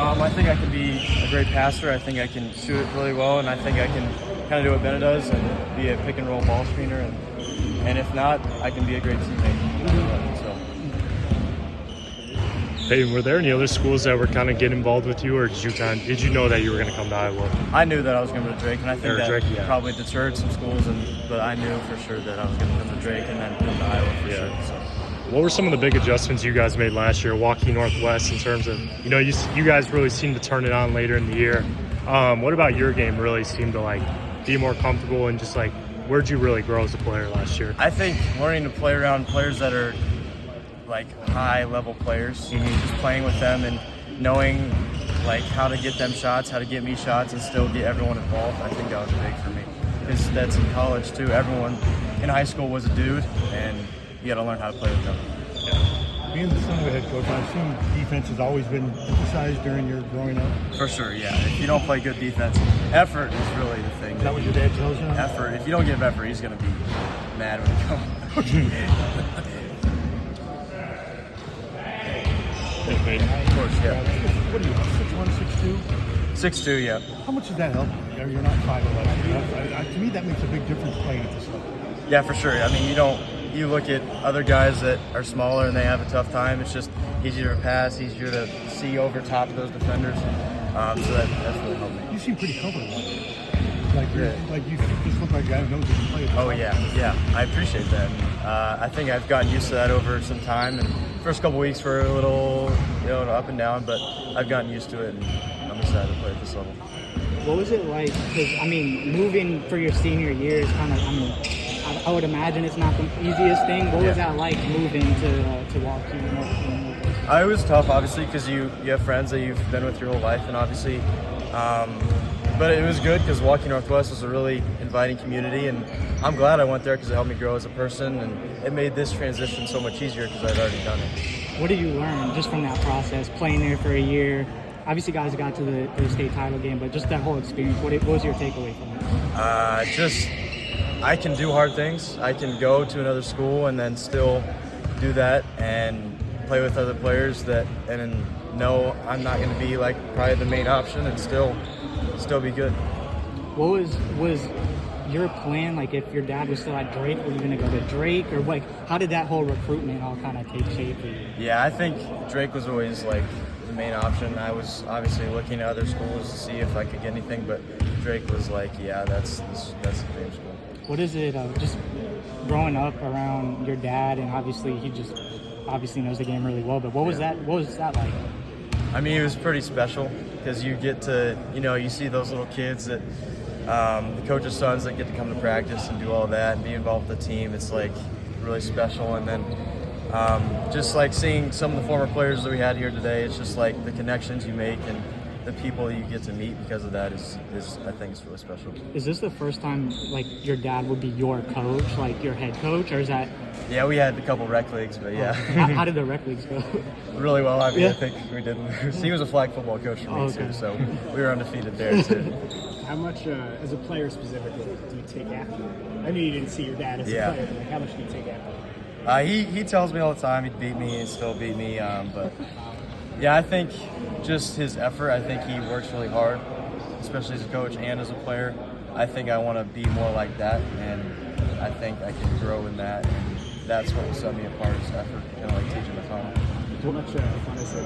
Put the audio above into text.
I think I can be a great passer. I think I can shoot it really well, and I think I can kind of do what Bennett does and be a pick and roll ball screener. And if not, I can be a great teammate. So. Peyton, were there any other schools that were kind of getting involved with you, or did you know that you were going to come to Iowa? I knew that I was going to go to Drake, and I think that Drake, yeah. probably deterred some schools. But I knew for sure that I was going to come to Drake and then come to Iowa for sure. So. What were some of the big adjustments you guys made last year, walking Northwest, in terms of, you guys really seemed to turn it on later in the year. What about your game really seemed to be more comfortable, and just where'd you really grow as a player last year? I think learning to play around players that are high level players, just playing with them and knowing how to get them shots, how to get me shots, and still get everyone involved. I think that was big for me, because that's in college too. Everyone in high school was a dude, and you got to learn how to play with them. Being the son of a head coach, I assume defense has always been emphasized during your growing up? For sure, yeah. If you don't play good defense, effort is really the thing. Is that what your dad tells you? Effort. If you don't give effort, he's going to be mad when you come. Of course, yeah. What are you, 6'1", 6'2"? 6'2", yeah. How much does that help? You're not 5'11". To me, that makes a big difference playing at this level. Yeah, for sure. I mean, you look at other guys that are smaller and they have a tough time. It's just easier to pass, easier to see over top of those defenders. So that's really helped me. You seem pretty comfortable. You just look like a guy who knows he can play. Oh yeah. I appreciate that. I think I've gotten used to that over some time. And first couple weeks were a little, up and down, but I've gotten used to it, and I'm excited to play at this level. What was it like? Because moving for your senior year is kind of, I would imagine it's not the easiest thing. What was that like moving to Waukegan? It was tough, obviously, because you have friends that you've been with your whole life, and obviously, but it was good because Waukegan Northwest was a really inviting community, and I'm glad I went there because it helped me grow as a person, and it made this transition so much easier because I'd already done it. What did you learn just from that process, playing there for a year? Obviously, guys got to the state title game, but just that whole experience, what was your takeaway from it? I can do hard things. I can go to another school and then still do that and play with other players and know I'm not going to be probably the main option and still be good. What was your plan? If your dad was still at Drake, were you going to go to Drake, or how did that whole recruitment all kind of take shape for you? Yeah, I think Drake was always the main option. I was obviously looking at other schools to see if I could get anything, but Drake was that's the dream school. What is it, just growing up around your dad, and obviously he just knows the game really well, but what was that like? I mean, it was pretty special because you get to, you see those little kids that, the coaches' sons that get to come to practice and do all that and be involved with the team. It's really special. And then just seeing some of the former players that we had here today, it's just the connections you make and the people you get to meet because of that is I think it's really special. Is this the first time your dad would be your coach, your head coach, or is that? Yeah, we had a couple rec leagues, but yeah. How did the rec leagues go? Really well. I mean, I think we did lose. He was a flag football coach for me too, so we were undefeated there too. How much, as a player specifically, do you take after him? I mean, you didn't see your dad as a player, but how much do you take after him? He tells me all the time he'd beat me and still beat me, but yeah, I think just his effort. I think he works really hard, especially as a coach and as a player. I think I want to be more like that, and I think I can grow in that, and that's what will set me apart is effort, teaching McCollum. How much fun is it